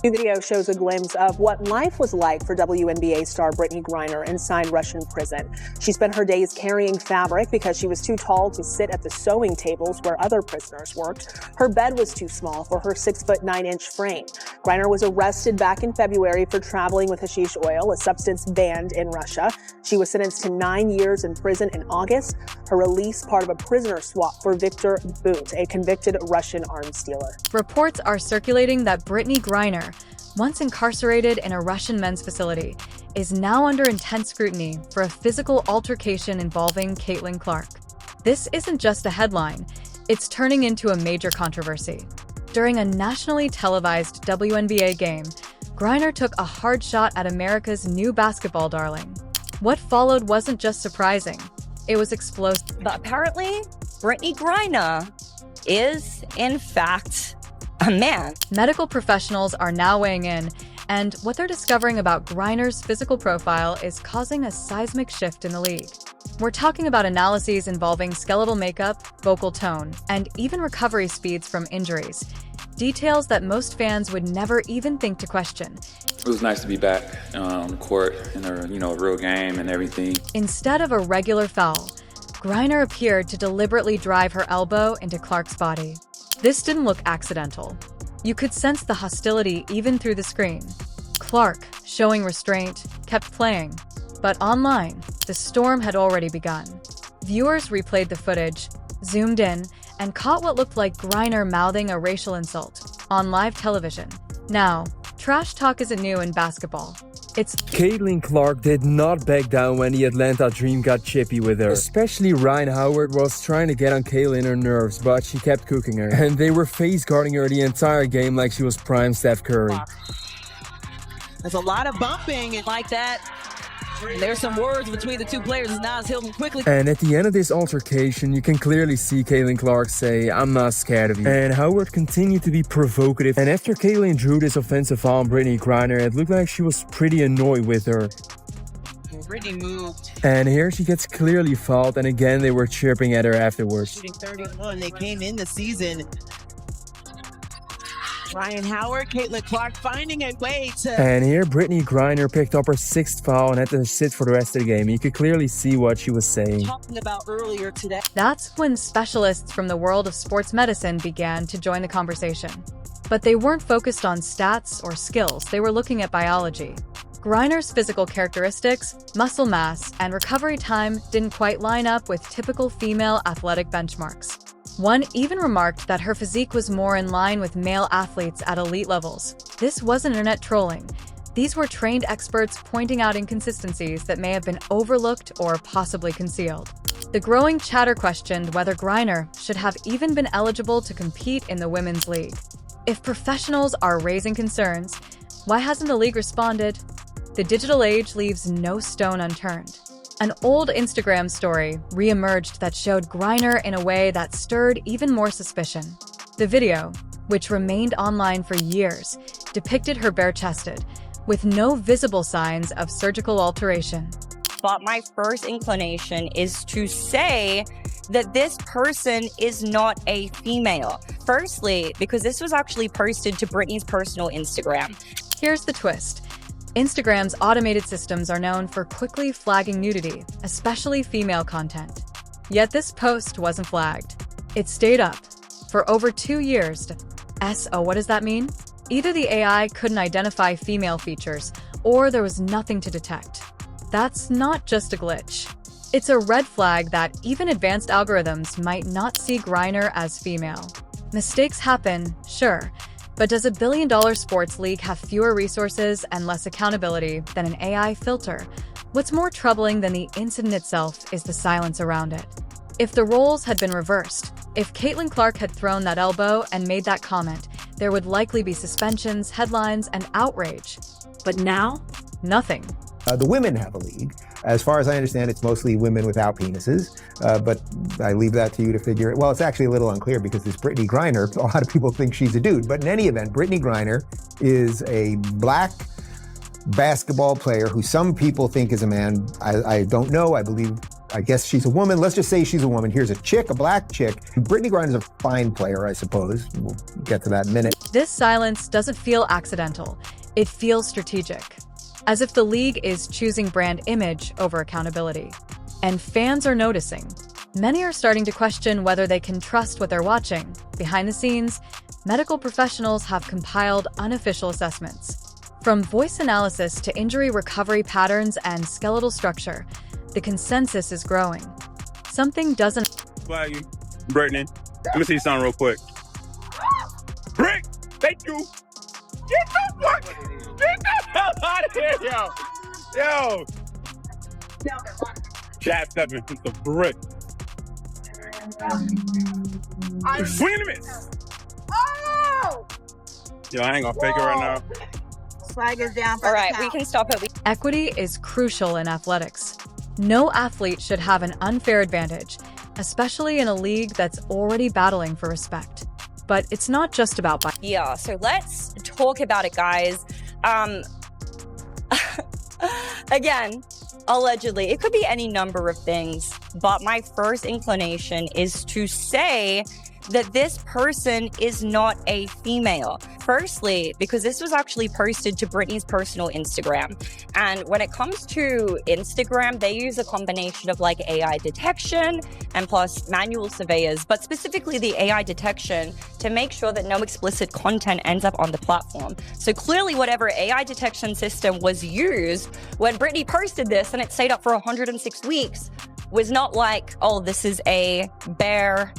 The video shows a glimpse of what life was like for WNBA star Brittney Griner inside Russian prison. She spent her days carrying fabric because she was too tall to sit at the sewing tables where other prisoners worked. Her bed was too small for her 6'9" frame. Griner was arrested back in February for traveling with hashish oil, a substance banned in Russia. She was sentenced to 9 years in prison in August. Her release part of a prisoner swap for Victor Bout, a convicted Russian arms dealer. Reports are circulating that Brittney Griner, once incarcerated in a Russian men's facility, is now under intense scrutiny for a physical altercation involving Caitlin Clark. This isn't just a headline, it's turning into a major controversy. During a nationally televised WNBA game, Griner took a hard shot at America's new basketball darling. What followed wasn't just surprising, it was explosive. But apparently, Brittney Griner is, in fact, a man. Medical professionals are now weighing in, and what they're discovering about Griner's physical profile is causing a seismic shift in the league. We're talking about analyses involving skeletal makeup, vocal tone, and even recovery speeds from injuries. Details that most fans would never even think to question. It was nice to be back on the court in a real game and everything. Instead of a regular foul, Griner appeared to deliberately drive her elbow into Clark's body. This didn't look accidental. You could sense the hostility even through the screen. Clark, showing restraint, kept playing. But online, the storm had already begun. Viewers replayed the footage, zoomed in, and caught what looked like Griner mouthing a racial insult on live television. Now, trash talk isn't new in basketball. Caitlin Clark did not back down when the Atlanta Dream got chippy with her. Especially Ryan Howard was trying to get on Caitlin her nerves, but she kept cooking her. And they were face guarding her the entire game like she was prime Steph Curry. There's a lot of bumping like that. And there's some words between the two players as Nas Hilton quickly. And at the end of this altercation, you can clearly see Caitlin Clark say, "I'm not scared of you." And Howard continued to be provocative. And after Caitlin drew this offensive foul on Brittney Griner, it looked like she was pretty annoyed with her. Brittney moved. And here she gets clearly fouled, and again they were chirping at her afterwards. Shooting 31, they came in the season. Ryan Howard, Caitlin Clark finding a way to... And here Brittney Griner picked up her 6th foul and had to sit for the rest of the game. You could clearly see what she was saying. Talking about earlier today. That's when specialists from the world of sports medicine began to join the conversation. But they weren't focused on stats or skills, they were looking at biology. Griner's physical characteristics, muscle mass, and recovery time didn't quite line up with typical female athletic benchmarks. One even remarked that her physique was more in line with male athletes at elite levels. This wasn't internet trolling. These were trained experts pointing out inconsistencies that may have been overlooked or possibly concealed. The growing chatter questioned whether Griner should have even been eligible to compete in the women's league. If professionals are raising concerns, why hasn't the league responded? The digital age leaves no stone unturned. An old Instagram story re-emerged that showed Griner in a way that stirred even more suspicion. The video, which remained online for years, depicted her bare-chested, with no visible signs of surgical alteration. But my first inclination is to say that this person is not a female. Firstly, because this was actually posted to Brittney's personal Instagram. Here's the twist. Instagram's automated systems are known for quickly flagging nudity, especially female content. Yet this post wasn't flagged. It stayed up for over 2 years. So what does that mean? Either the AI couldn't identify female features, or there was nothing to detect. That's not just a glitch. It's a red flag that even advanced algorithms might not see Griner as female. Mistakes happen, sure, but does a billion-dollar sports league have fewer resources and less accountability than an AI filter? What's more troubling than the incident itself is the silence around it. If the roles had been reversed, if Caitlin Clark had thrown that elbow and made that comment, there would likely be suspensions, headlines, and outrage. But now, nothing. The women have a league. As far as I understand, it's mostly women without penises, but I leave that to you to figure it. Well, it's actually a little unclear because this Brittney Griner, a lot of people think she's a dude. But in any event, Brittney Griner is a black basketball player who some people think is a man. I don't know. I believe I guess she's a woman. Let's just say she's a woman. Here's a chick, a black chick. Brittney Griner's a fine player, I suppose. We'll get to that in a minute. This silence doesn't feel accidental. It feels strategic, as if the league is choosing brand image over accountability. And fans are noticing. Many are starting to question whether they can trust what they're watching. Behind the scenes, medical professionals have compiled unofficial assessments. From voice analysis to injury recovery patterns and skeletal structure, the consensus is growing. Something doesn't... Flag you. Brittney, let me see something real quick. Brick! Thank you! Get the hell out of here, yo! Jab stepping with the brick. Swing and miss! Oh! Yo, I ain't gonna fake it right now. Flag is down. All right, we can stop it. Equity is crucial in athletics. No athlete should have an unfair advantage, especially in a league that's already battling for respect. But it's not just about... Yeah, so let's talk about it, guys. Again, allegedly, it could be any number of things, but my first inclination is to say that this person is not a female. Firstly, because this was actually posted to Brittney's personal Instagram. And when it comes to Instagram, they use a combination of like AI detection and plus manual surveyors, but specifically the AI detection to make sure that no explicit content ends up on the platform. So clearly whatever AI detection system was used when Brittney posted this and it stayed up for 106 weeks was not like, oh, this is a bare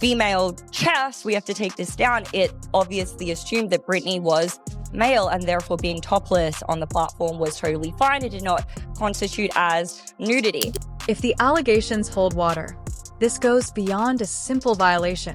female chest, we have to take this down. It obviously assumed that Brittney was male and therefore being topless on the platform was totally fine. It did not constitute as nudity. If the allegations hold water, this goes beyond a simple violation.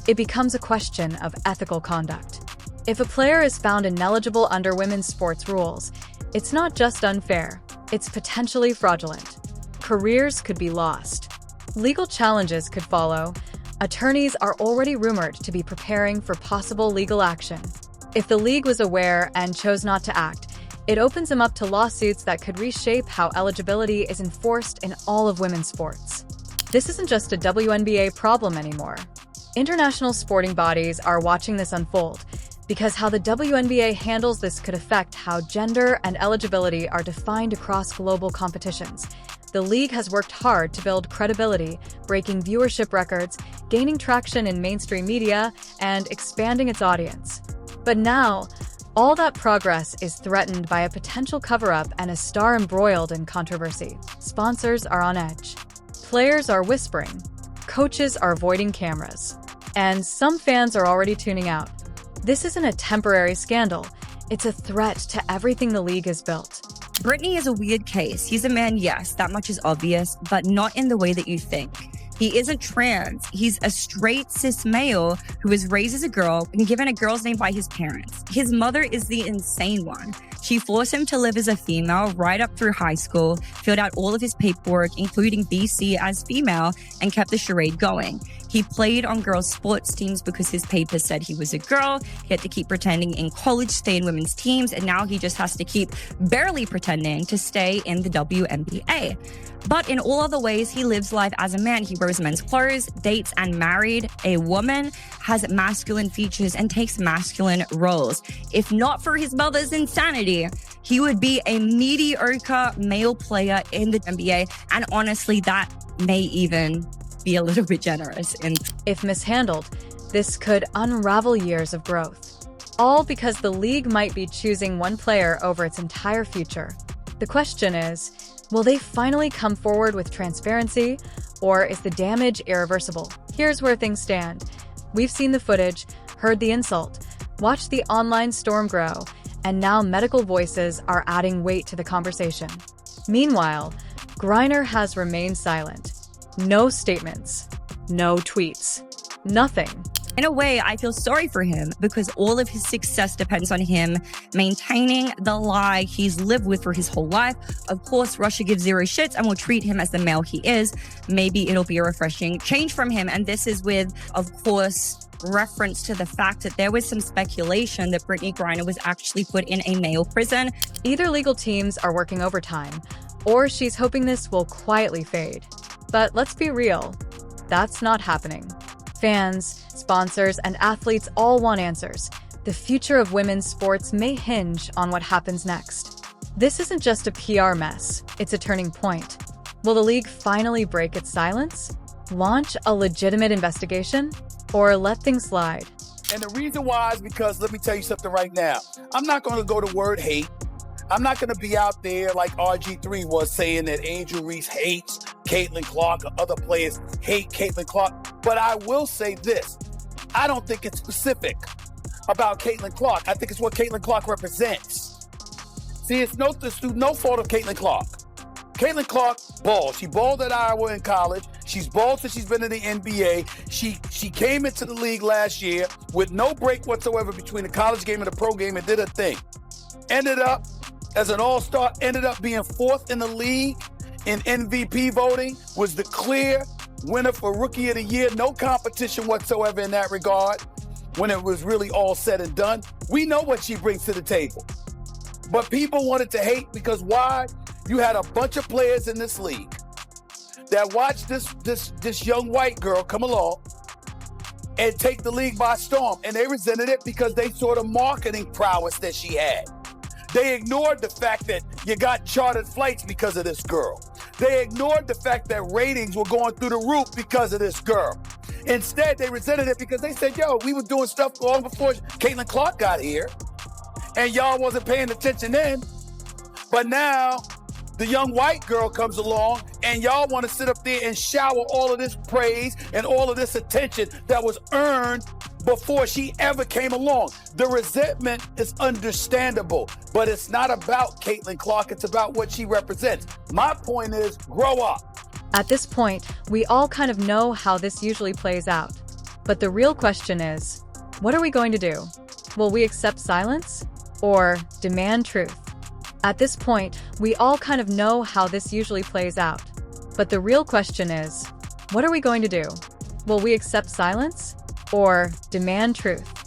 It becomes a question of ethical conduct. If a player is found ineligible under women's sports rules, it's not just unfair, it's potentially fraudulent. Careers could be lost. Legal challenges could follow. Attorneys are already rumored to be preparing for possible legal action. If the league was aware and chose not to act, it opens them up to lawsuits that could reshape how eligibility is enforced in all of women's sports. This isn't just a WNBA problem anymore. International sporting bodies are watching this unfold because how the WNBA handles this could affect how gender and eligibility are defined across global competitions. The league has worked hard to build credibility, breaking viewership records, gaining traction in mainstream media, and expanding its audience. But now, all that progress is threatened by a potential cover-up and a star embroiled in controversy. Sponsors are on edge. Players are whispering. Coaches are avoiding cameras. And some fans are already tuning out. This isn't a temporary scandal. It's a threat to everything the league has built. Brittney is a weird case. He's a man, yes, that much is obvious, but not in the way that you think. He isn't trans. He's a straight cis male who was raised as a girl and given a girl's name by his parents. His mother is the insane one. She forced him to live as a female right up through high school, filled out all of his paperwork, including BC as female, and kept the charade going. He played on girls' sports teams because his papers said he was a girl. He had to keep pretending in college, stay in women's teams, and now he just has to keep barely pretending to stay in the WNBA. But in all other ways, he lives life as a man. He wears men's clothes, dates and married a woman, has masculine features, and takes masculine roles. If not for his mother's insanity, he would be a mediocre male player in the NBA. And honestly, that may even be a little bit generous. If mishandled, this could unravel years of growth. All because the league might be choosing one player over its entire future. The question is, will they finally come forward with transparency, or is the damage irreversible? Here's where things stand. We've seen the footage, heard the insult, watched the online storm grow, and now medical voices are adding weight to the conversation. Meanwhile, Griner has remained silent. No statements, no tweets, nothing. In a way, I feel sorry for him because all of his success depends on him maintaining the lie he's lived with for his whole life. Of course, Russia gives zero shits and will treat him as the male he is. Maybe it'll be a refreshing change from him. And this is with, of course, reference to the fact that there was some speculation that Brittney Griner was actually put in a male prison. Either legal teams are working overtime, or she's hoping this will quietly fade. But let's be real, that's not happening. Fans, sponsors, and athletes all want answers. The future of women's sports may hinge on what happens next. This isn't just a PR mess, it's a turning point. Will the league finally break its silence? Launch a legitimate investigation? Or let things slide? And the reason why is because, let me tell you something right now. I'm not going to go to word hate. I'm not going to be out there like RG3 was saying that Angel Reese hates Caitlin Clark or other players hate Caitlin Clark. But I will say this. I don't think it's specific about Caitlin Clark. I think it's what Caitlin Clark represents. See, it's no fault of Caitlin Clark. Caitlin Clark balled. She balled at Iowa in college. She's balled since she's been in the NBA. She came into the league last year with no break whatsoever between the college game and the pro game and did her thing. Ended up as an all-star, ended up being 4th in the league in MVP voting, was the clear winner for Rookie of the Year. No competition whatsoever in that regard when it was really all said and done. We know what she brings to the table. But people wanted to hate because why? You had a bunch of players in this league that watched this young white girl come along and take the league by storm. And they resented it because they saw the marketing prowess that she had. They ignored the fact that you got chartered flights because of this girl. They ignored the fact that ratings were going through the roof because of this girl. Instead, they resented it because they said, yo, we were doing stuff long before Caitlin Clark got here, and y'all wasn't paying attention then. But now, the young white girl comes along, and y'all want to sit up there and shower all of this praise and all of this attention that was earned before she ever came along. The resentment is understandable, but it's not about Caitlin Clark. It's about what she represents. My point is, grow up. At this point, we all kind of know how this usually plays out. But the real question is, what are we going to do? Will we accept silence or demand truth? At this point, we all kind of know how this usually plays out. But the real question is, what are we going to do? Will we accept silence or demand truth?